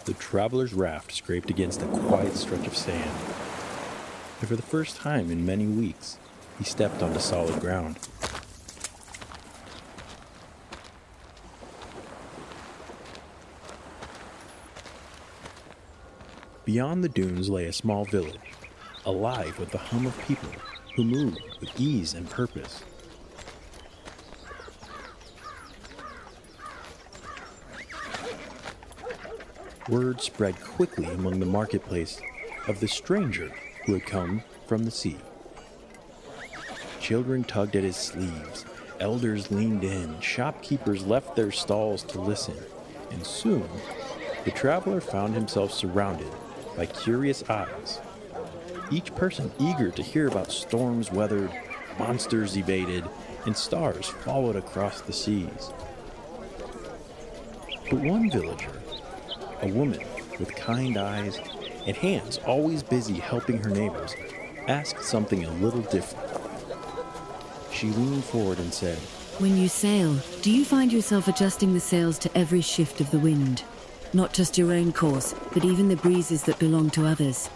The traveler's raft scraped against a quiet stretch of sand, and for the first time in many weeks, he stepped onto solid ground. Beyond the dunes lay a small village, alive with the hum of people who moved with ease and purpose. Word spread quickly among the marketplace of the stranger who had come from the sea. Children tugged at his sleeves, elders leaned in, shopkeepers left their stalls to listen, and soon the traveler found himself surrounded by curious eyes, each person eager to hear about storms weathered, monsters evaded, and stars followed across the seas. But one villager, a woman with kind eyes and hands always busy helping her neighbors, asked something a little different. She leaned forward and said, "When you sail, do you find yourself adjusting the sails to every shift of the wind? Not just your own course, but even the breezes that belong to others.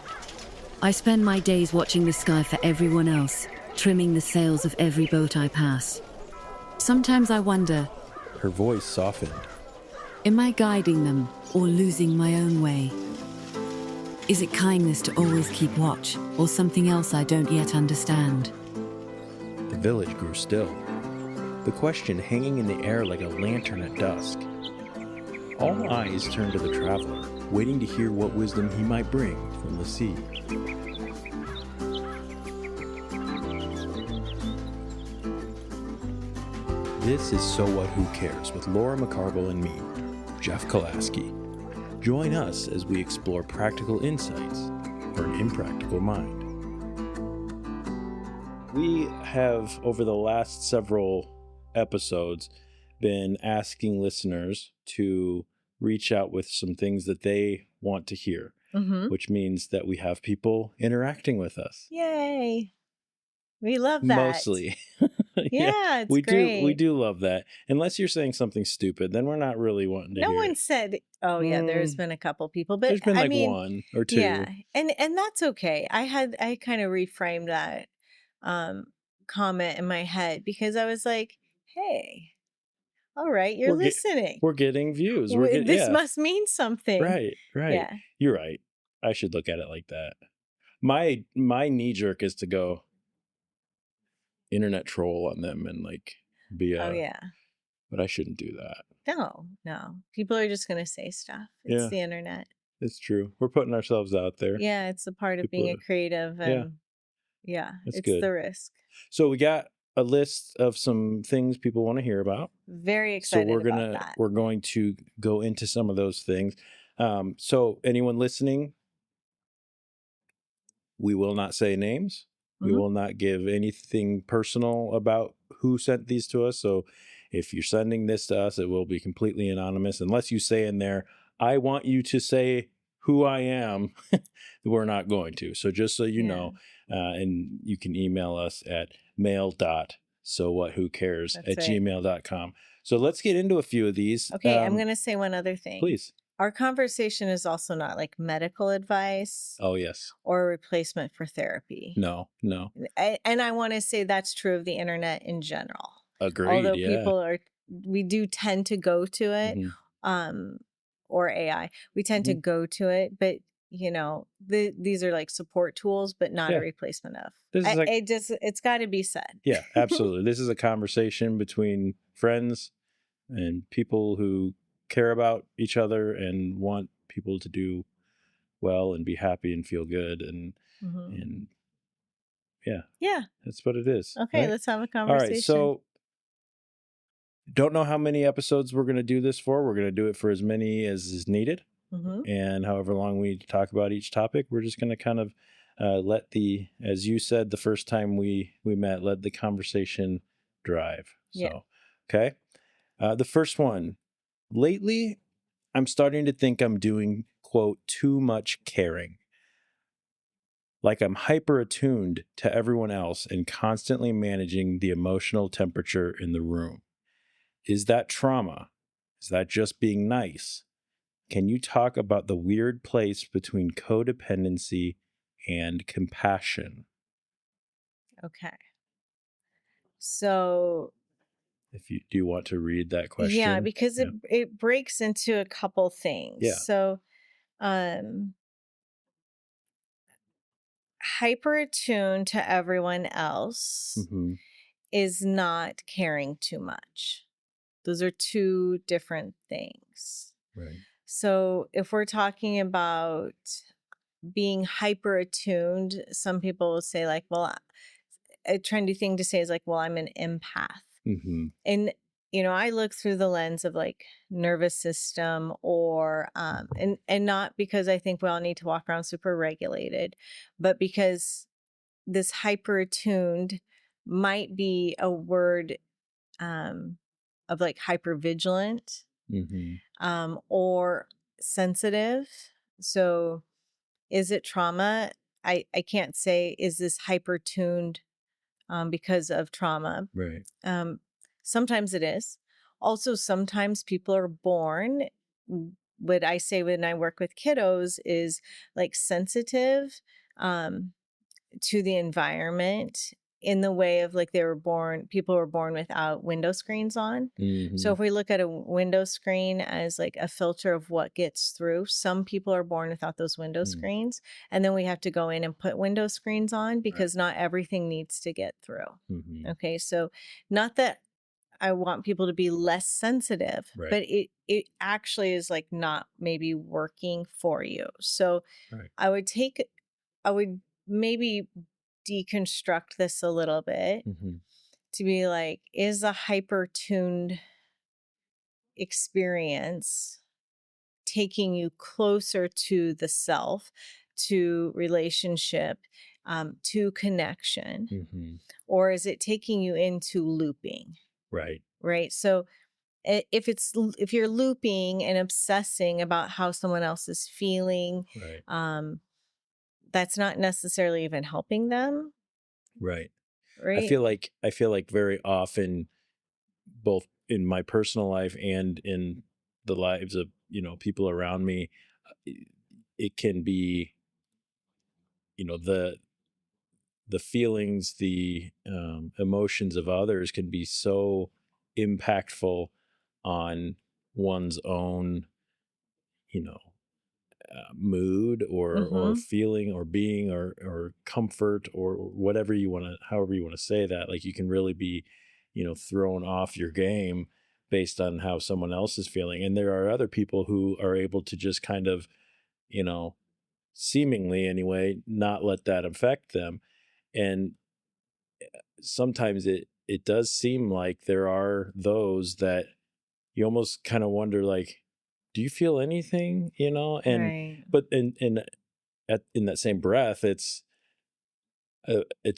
I spend my days watching the sky for everyone else, trimming the sails of every boat I pass. Sometimes I wonder," her voice softened, "am I guiding them or losing my own way? Is it kindness to always keep watch, or something else I don't yet understand?" The village grew still, the question hanging in the air like a lantern at dusk. All eyes turned to the traveler, waiting to hear what wisdom he might bring from the sea. This is So What, Who Cares with Laura McCarville and me, Jeff Kolaski. Join us as we explore practical insights for an impractical mind. We have, over the last several episodes, been asking listeners to reach out with some things that they want to hear, which means that we have people interacting with us. Yay. We love that. Mostly. Yeah, it's we great. We do love that. Unless you're saying something stupid, then we're not really wanting to No hear one it. said, oh yeah, there's been a couple people, but There's been I mean, one or two. yeah, and that's okay. I kind of reframed that comment in my head because I was like, hey, all right, you're listening. We're getting views. This must mean something. Right. Yeah. You're right. I should look at it like that. My knee jerk is to go internet troll on them and like be a... Oh yeah. But I shouldn't do that. No. People are just going to say stuff. It's the internet. It's true. We're putting ourselves out there. Yeah, it's a part of being a creative. And it's good. the risk. So we got a list of some things people want to hear about. Very excited about that. We're going to go into some of those things. So anyone listening, we will not say names. We will not give anything personal about who sent these to us. So if you're sending this to us, it will be completely anonymous. Unless you say in there, I want you to say who I am, we're not going to. So just so you know, and you can email us at mail.sowwhatwhocares@gmail.com. So let's get into a few of these. Okay, I'm going to say one other thing. Please. Our conversation is also not like medical advice. Oh, yes. Or a replacement for therapy. No. And I want to say that's true of the internet in general. Agreed. Although we do tend to go to it, or AI, we tend to go to it, but you know, these are like support tools, but not a replacement of. It's got to be said. Yeah, absolutely. This is a conversation between friends and people who care about each other and want people to do well and be happy and feel good and that's what it is. Okay, right? Let's have a conversation. All right, so don't know how many episodes we're going to do this for. We're going to do it for as many as is needed. And however long we talk about each topic, we're just going to kind of let as you said the first time we met, let the conversation drive. So, okay. The first one. Lately, I'm starting to think I'm doing, quote, too much caring. Like I'm hyper-attuned to everyone else and constantly managing the emotional temperature in the room. Is that trauma? Is that just being nice? Can you talk about the weird place between codependency and compassion? Okay. So, If you do want to read that yeah, question. because Yeah. it breaks into a couple things. Yeah. So, um hyper attuned to everyone else Mm-hmm. is not caring too much. Those are two different things. Right. So, if we're talking about being hyper attuned, some people will say, like, well, a trendy thing to say is like, well, I'm an empath. Mm-hmm. And, I look through the lens of like nervous system or, and not because I think we all need to walk around super regulated, but because this hyper attuned might be a word, um, of like hyper vigilant, Mm-hmm. or sensitive. So, is it trauma? I can't say, is this hyper tuned because of trauma? Right. Um, Sometimes it is. Also, sometimes people are born. What I say when I work with kiddos is like sensitive. Um, to the environment in the way of like people were born without window screens on. So Mm-hmm. if we look at a window screen as like a filter of what gets through, some people are born without those window screens. And then we have to go in and put window screens on Right. because not everything needs to get through. Mm-hmm. Okay. So not that I want people to be less sensitive, Right. but it actually is like not maybe working for you. So Right. I would take I would maybe deconstruct this a little bit Mm-hmm. to be like, is a hyper tuned experience taking you closer to the self, to relationship, to connection? Mm-hmm. Or is it taking you into looping? Right. Right. So if you're looping and obsessing about how someone else is feeling, Right. um, that's not necessarily even helping them. Right. Right. I feel like very often, both in my personal life and in the lives of, people around me, it can be, the feelings, the emotions of others can be so impactful on one's own, you know, mood or Mm-hmm. feeling or being or comfort or whatever you want to, however you want to say that. Like, you can really be, thrown off your game based on how someone else is feeling. And there are other people who are able to just kind of, you know, seemingly anyway, not let that affect them. And sometimes it does seem like there are those that you almost kind of wonder, like, do you feel anything, and Right. but in that same breath, it's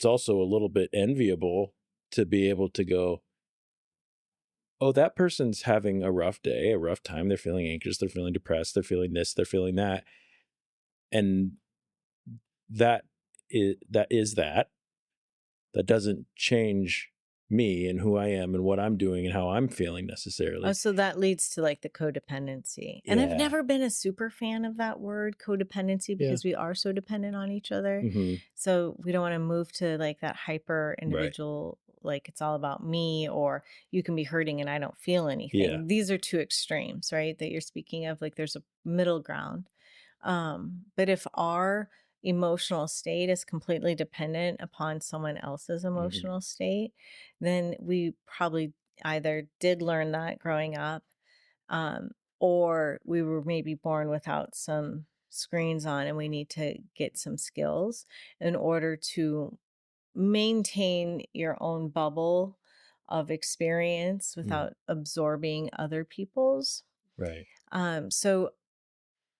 also a little bit enviable to be able to go, oh, that person's having a rough day, a rough time, they're feeling anxious, they're feeling depressed, they're feeling this, they're feeling that, and that that that doesn't change me and who I am and what I'm doing and how I'm feeling Oh, necessarily. so that leads to like the codependency. And I've Yeah. never been a super fan of that word codependency Yeah. because we are so dependent on each other. Hmm. So we don't want to move to like that hyper Right. individual, like it's all about me, or you can be hurting and I don't feel Yeah. anything. These are two extremes, right? That you're speaking of. Like there's a middle ground. But if our emotional state is completely dependent upon someone else's Hmm. emotional state, then we probably either did learn that growing up, um, or we were maybe born without some screens on and we need to get some skills in order to maintain your own bubble of experience Mm. without absorbing other people's. Right. So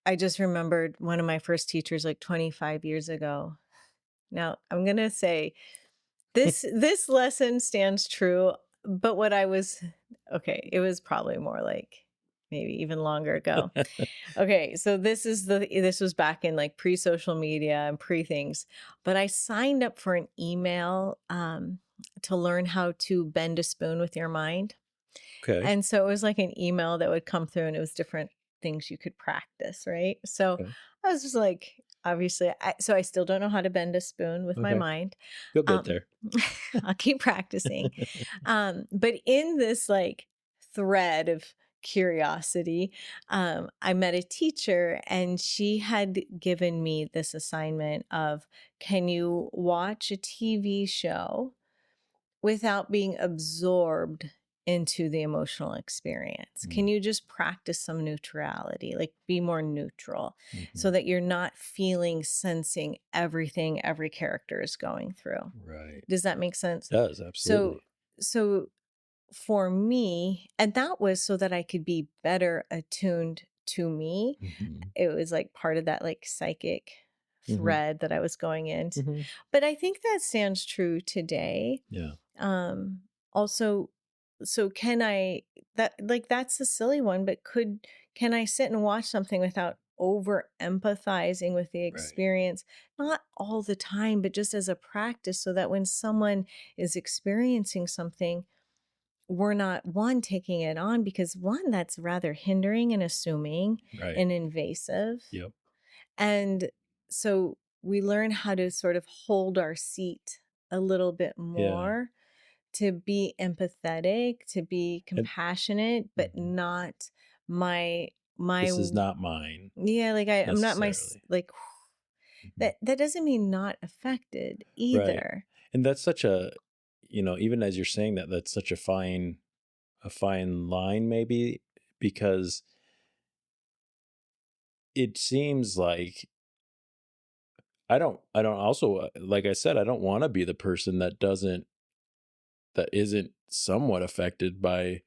I just remembered one of my first teachers like 25 years ago. Now, I'm going to say this lesson stands true, but what I was okay, it was probably more like maybe even longer ago. Okay, so this was back in like pre-social media and pre-things, but I signed up for an email to learn how to bend a spoon with your mind. Okay. And so it was like an email that would come through and it was different things you could practice, right? So Okay. I was just like, obviously, so I still don't know how to bend a spoon with my Okay. mind. You'll get Um, there. I'll keep practicing. But in this like thread of curiosity, I met a teacher and she had given me this assignment of, can you watch a TV show without being absorbed into the emotional experience? Can Mm, you just practice some neutrality, like be more neutral so mhm. that you're not feeling, sensing everything every character is going through? Right. Does that make sense? Does, So, absolutely. so for me, and that was so that I could be better attuned to me. Mhm. It was like part of that like psychic Mhm. thread that I was going in. Mhm. But I think that stands true today. Yeah. Also, so can I, that like that's a silly one, but can I sit and watch something without over empathizing with the Right. experience? Not all the time, but just as a practice, so that when someone is experiencing something, we're not one taking it on, because one, that's rather hindering and assuming Right. and invasive. Yep. And so we learn how to sort of hold our seat a little bit Yeah. more, to be empathetic, to be And compassionate, but mhm. not my This is not mine yeah, like I'm not necessarily. like Mhm. that doesn't mean not affected Right. either. And that's such a, even as you're saying that, that's such a fine line maybe, because it seems like I don't also, like I said, I don't want to be the person that isn't somewhat affected by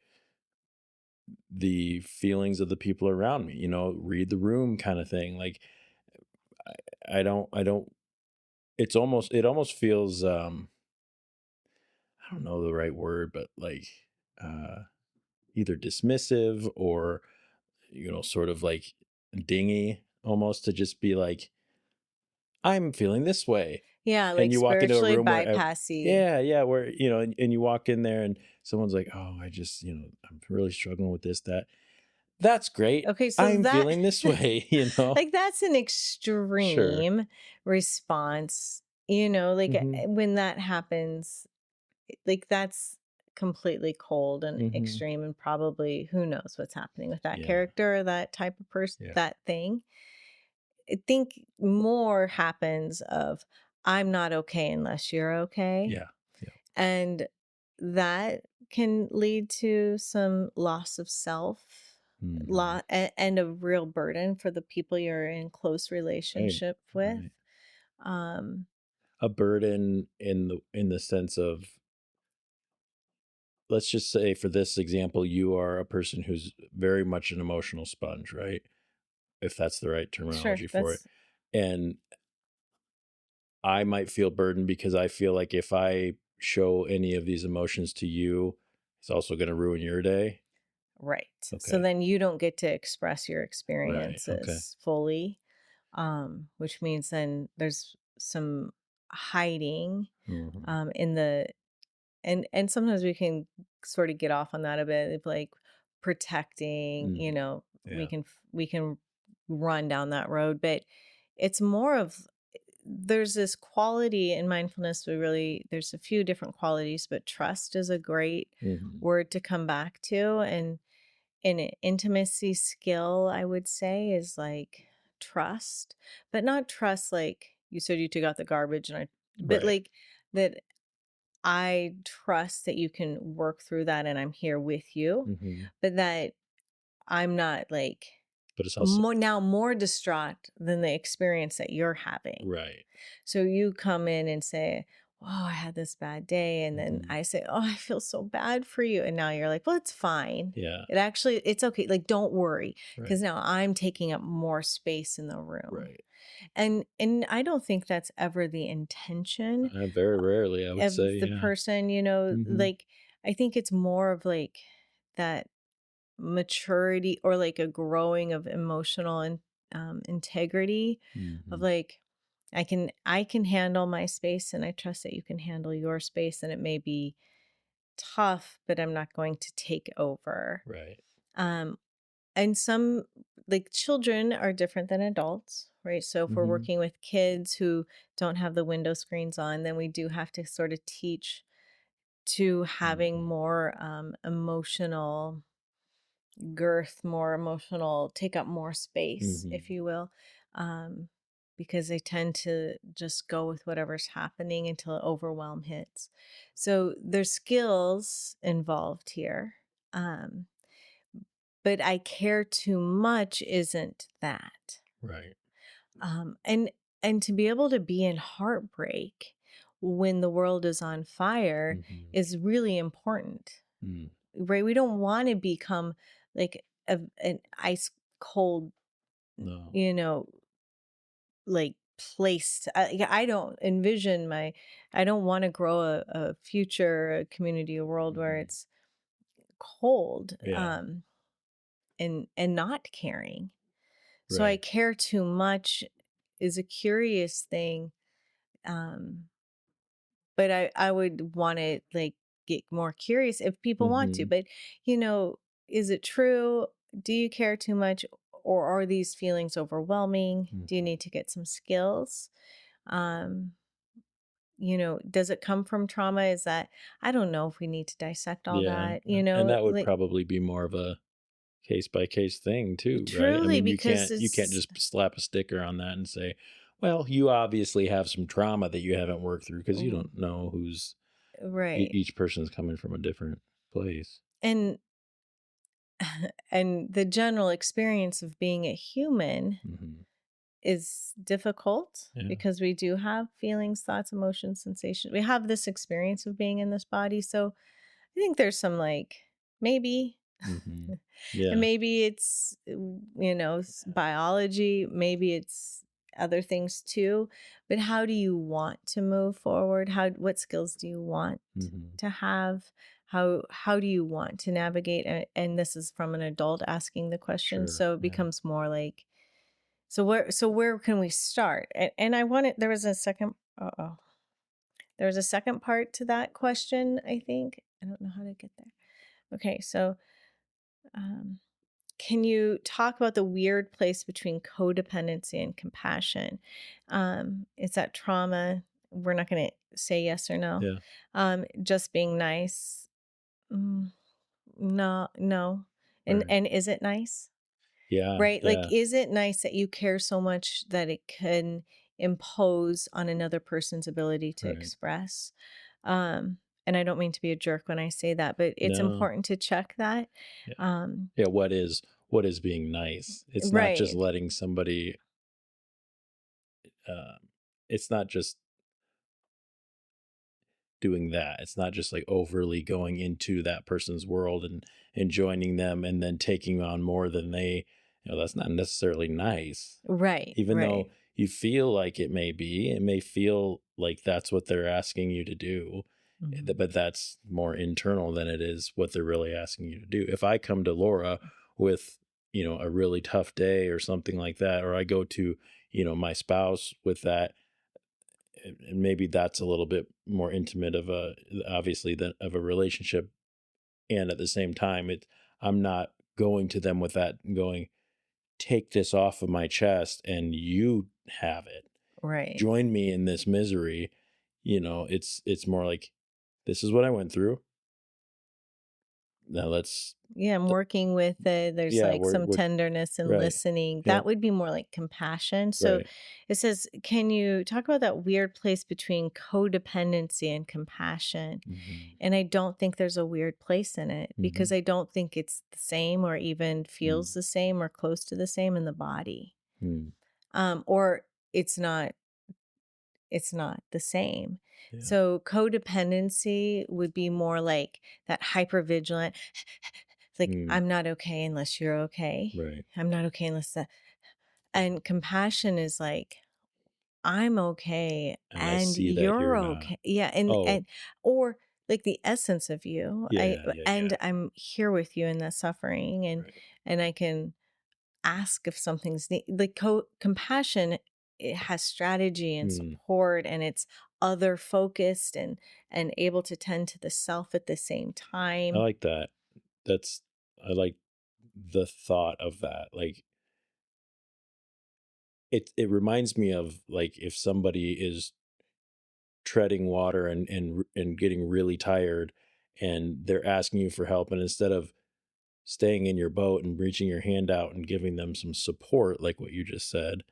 the feelings of the people around me, read the room kind of thing. Like I don't it almost feels I don't know the right word, but like uh either dismissive or sort of like dingy, almost, to just be like, I'm feeling this way. Yeah, And like you walk into a spiritually room where bypassy. yeah, where and you walk in there and someone's like, oh, I just I'm really struggling with this, that. That's great. Okay, so I'm that feeling this way. like that's an Sure. extreme response, like Hmm. when that happens, like that's completely cold and Hmm. extreme, and probably who knows what's happening with that Yeah. character or that type of person, Yeah. that thing. I think more happens of, I'm not okay unless you're okay. Yeah. Yeah. And that can lead to some loss of self, Hmm. and a real burden for the people you're in close Right. relationship with. Right. Um, A burden in the sense of, let's just say for this example, you are a person who's very much an emotional sponge, right? If that's the right sure, terminology for it. that's And I might feel burdened because I feel like if I show any of these emotions to you, it's also going to ruin your day. right. So Okay. then you don't get to express your Right. Okay. experiences fully, which means then there's some hiding, Hmm. in the, and sometimes we can sort of get off on that a bit of like protecting, Hmm. we Yeah. can run down that road, but it's more of, there's this quality in mindfulness. There's a few different qualities, but trust is a great Hmm. word to come back to. And an intimacy skill, I would say, is like trust, but not trust like you said you took out the garbage but Right. like that I trust that you can work through that and I'm here with you, Hmm. but that I'm not like But it's also more distraught than the experience that you're having. right. So you come in and say, "Oh, I had this bad day." And then Hmm. I say, "Oh, I feel so bad for you." And now you're like, "Well, it's fine. Yeah. It's okay. Like, don't worry." Right. Because now I'm taking up more space in the room. Right. And I don't think that's ever the intention Very rarely, I would of say. the Yeah. person, Hmm. like I think it's more of like that maturity, or like a growing of emotional and integrity, of Hmm. like, I can handle my space and I trust that you can handle your space, and it may be tough, but I'm not going to take over. Right. Um and some, like, children are different than adults, right? So if we're Hmm. working with kids who don't have the window screens on, then we do have to sort of teach to having Hmm. more emotional girth, more emotional, take up more space, Hmm. if you will, um, because they tend to just go with whatever's happening until overwhelm hits. So there's skills involved here. Um, but I care too much isn't that. Right. Um, and and to be able to be in heartbreak when the world is on fire Hmm. is really important, Mm. right? We don't want to become like an ice cold, No. you know, like placed. I don't envision I don't want to grow a future, a community, a world where Hmm. it's cold, Yeah. and not caring. So I Right. care too much is a curious thing. Um, but I would want to like get more curious if people want to. Hmm. But you know, is it true? Do you care too much, or are these feelings overwhelming? Do you Hmm. need to get some skills? Um, does it come from trauma? Is that, I don't know if we need to dissect all Yeah. that, And that would like probably be more of a case by case thing too, right? I truly, mean, because you can't it's just slap a sticker on that and say, "Well, you obviously have some trauma that you haven't worked through," because you mm, don't know who's right. each person's coming from a different place. And and the general experience of being a human Hmm. is difficult Yeah. because we do have feelings, thoughts, emotions, sensations. We have this experience of being in this body. So I think there's some like maybe, Hmm. and Yeah. maybe it's, biology, maybe it's other things too. But how do you want to move forward? What skills do you want Hmm. to have? How do you want to navigate? And this is from an adult asking the question. Sure. So it Yeah. becomes more like, so where can we start? And I wanted there was a second oh there was a second part to that question, I think. I don't know how to get there. Okay, so um can you talk about the weird place between codependency and compassion? Is that trauma? We're not going to say yes or no. Yeah. Just being nice. Mm, no, no. And Right. and is it nice? Yeah. Right? Like, Yeah. is it nice that you care so much that it can impose on another person's ability to Right. express? Um, and I don't mean to be a jerk when I say that, but it's No. important to check that. Yeah. Um, Yeah. What is being nice? It's not just right, letting somebody. Uh, it's not just doing that. It's not just like overly going into that person's world and joining them and then taking on more than they, that's not necessarily nice. right, Even right. though you feel like it may feel like that's what they're asking you to do, Mhm. but that's more internal than it is what they're really asking you to do. If I come to Laura with, a really tough day or something like that, or I go to, my spouse with that, and maybe that's a little bit more intimate of a obviously than of a relationship, and at the same time I'm not going to them with that and going, take this off of my chest and you have it, Right. join me in this misery. It's more like, this is what I went through, now let's. Yeah, I'm working with it. There's Yeah, like some we're tenderness and right. listening. Yep. That would be more like compassion. So Right. it says, can you talk about that weird place between codependency and compassion? Hmm. And I don't think there's a weird place in it because Hmm. I don't think it's the same or even feels Mm. the same or close to the same in the body. Mm. Or it's not it's not the same. Yeah. So codependency would be more like that hyper vigilant, like Mm. I'm not okay unless you're okay. Right. I'm not okay unless that. And compassion is like I'm okay And I and see that you're you're not. okay. Yeah, and Oh, or like the essence of you. yeah, yeah, yeah. I'm here with you in the suffering, Right. and I can ask if something's like compassion. It has strategy and Mm. support, and it's other focused and able to tend to the self at the same I time. like that. That's I like the thought of that. Like it reminds me of like if somebody is treading water and getting really tired and they're asking you for help, and instead of staying in your boat and reaching your hand out and giving them some support like what you just said,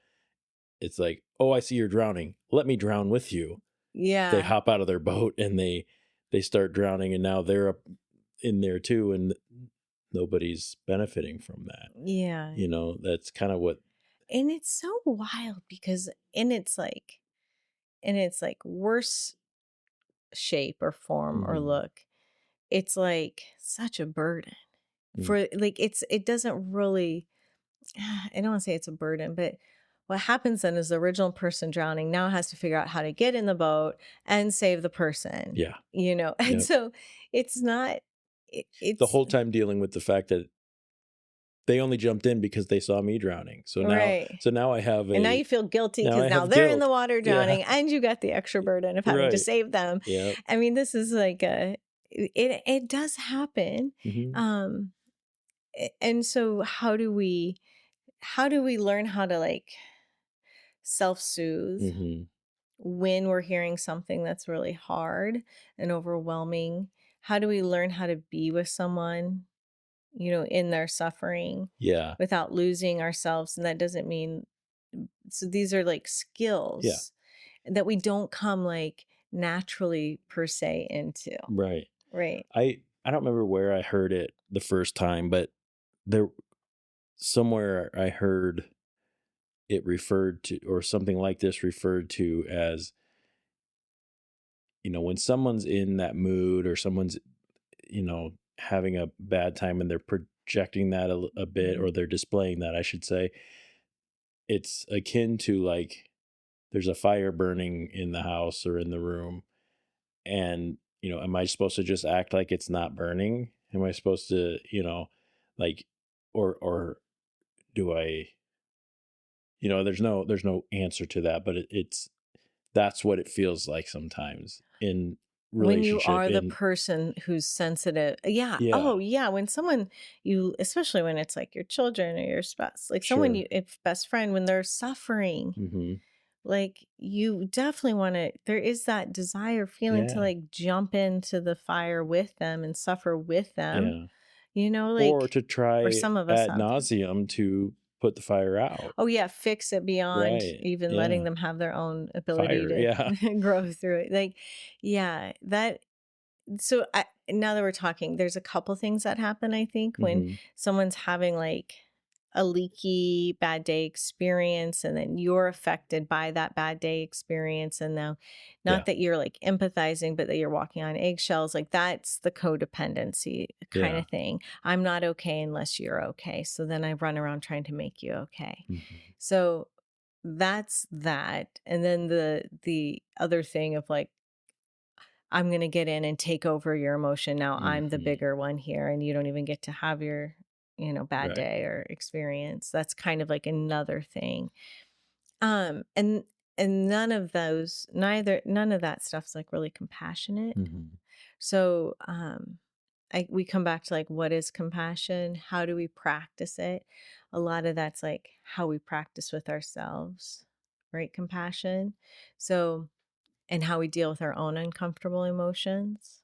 it's like, oh, I see you're drowning, let me drown with you. They Yeah. hop out of their boat and they start drowning, and now they're up in there too, and nobody's benefiting from that. Yeah. That's kind of what. And it's so wild because in its worse shape or form or look, it's like such a burden for like it doesn't really, I don't want to say it's a burden, but what happens then is the original person drowning now has to figure out how to get in the boat and save the person. Yeah. And Yep. so it's not it's The whole time dealing with the fact that they only jumped in because they saw me drowning. So right. now I have And now you feel guilty because now they're in the water drowning, and you got the extra burden of having to Right. save them. Yep. I mean, this is like it does happen. And so how do we learn how to like self-soothe when we're hearing something that's really hard and overwhelming? How do we learn how to be with someone, in their suffering Yeah. without losing ourselves? And that doesn't mean, so these are like skills that we don't come like naturally per se into. Right. Right. I don't remember where I heard it the first time, but there somewhere I heard it referred to, or something like this referred to as, when someone's in that mood, or someone's, having a bad time and they're projecting that a bit, or they're displaying that, I should say, it's akin to like there's a fire burning in the house or in the room. And, am I supposed to just act like it's not burning? Am I supposed to, like, or do I, there's no answer to that, but that's what it feels like sometimes in When you relationship. are the person who's sensitive. Yeah. Yeah. Oh, yeah. When someone especially when it's like your children or your spouse, like someone Sure. if best friend, when they're suffering, like you definitely want to, there is that desire feeling to Yeah. like jump into the fire with them and suffer with them, Yeah. like, Or to try or some of us ad have. nauseum to put the fire out. Oh yeah, fix it beyond Right. even letting them have their own ability Fire. Yeah. to grow through it. Like, yeah, that. So now that we're talking, there's a couple things that happen, I think, when someone's having like a leaky bad day experience, and then you're affected by that bad day experience. And now, not that you're like empathizing, but that you're walking on eggshells. Like that's the codependency kind of thing. I'm not okay unless you're okay. So then I run around trying to make you okay. So that's that. And then the other thing of like, I'm going to get in and take over your emotion. Now I'm the bigger one here, and you don't even get to have your, bad day or experience. That's kind of like another thing. And none of that stuff's like really compassionate. So, we come back to like, what is compassion? How do we practice it? A lot of that's like how we practice with ourselves, right? Compassion. So, and how we deal with our own uncomfortable emotions,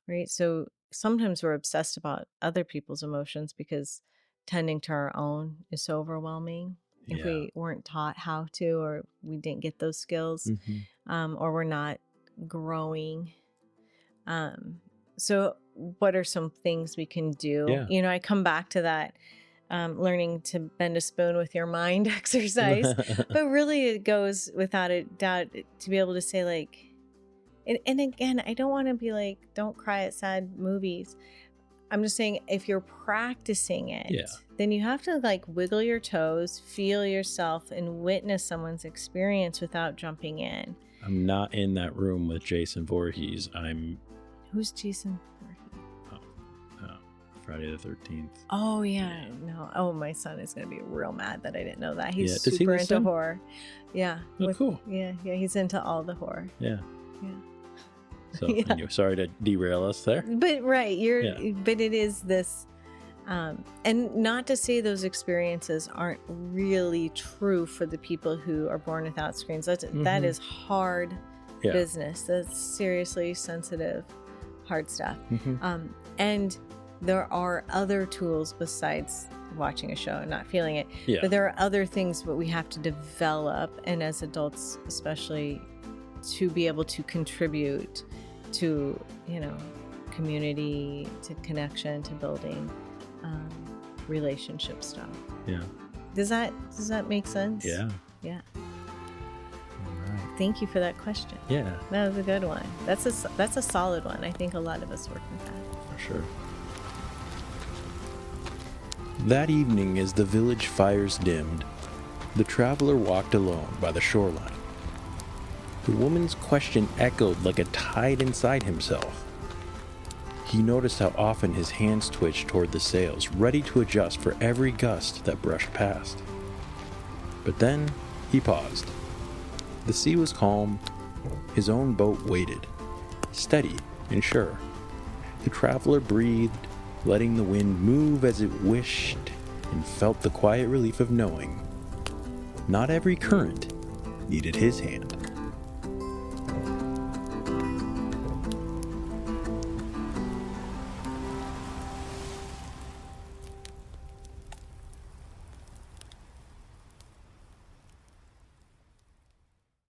right? So sometimes we're obsessed about other people's emotions because tending to our own is so overwhelming. If we weren't taught how to, or we didn't get those skills, or we're not growing. So what are some things we can do? Yeah. I come back to that learning to bend a spoon with your mind exercise. But really it goes without a doubt to be able to say like, and again, I don't want to be like, don't cry at sad movies. I'm just saying, if you're practicing it, then you have to like wiggle your toes, feel yourself, and witness someone's experience without jumping in. I'm not in that room with Jason Voorhees. Who's Jason? Friday the 13th. Oh yeah. No. Oh, my son is going to be real mad that I didn't know that. He's Does he super into listen? horror. Yeah. Oh, cool. Yeah. He's into all the horror. Yeah. So anyway, sorry to derail us there. But right, but it is this And not to say those experiences aren't really true for the people who are born without screens. That is hard business. That's seriously sensitive, hard stuff. And there are other tools besides watching a show and not feeling it. But there are other things that we have to develop, and as adults especially, to be able to contribute to, community, to connection, to building relationship stuff. Does that make sense? Yeah. All right. Thank you for that question. That was a good one. That's a solid one. I think a lot of us work with that. For sure. That evening, as the village fires dimmed, the traveler walked alone by the shoreline. The woman's question echoed like a tide inside himself. He noticed how often his hands twitched toward the sails, ready to adjust for every gust that brushed past. But then he paused. The sea was calm. His own boat waited, steady and sure. The traveler breathed, letting the wind move as it wished, and felt the quiet relief of knowing not every current needed his hand.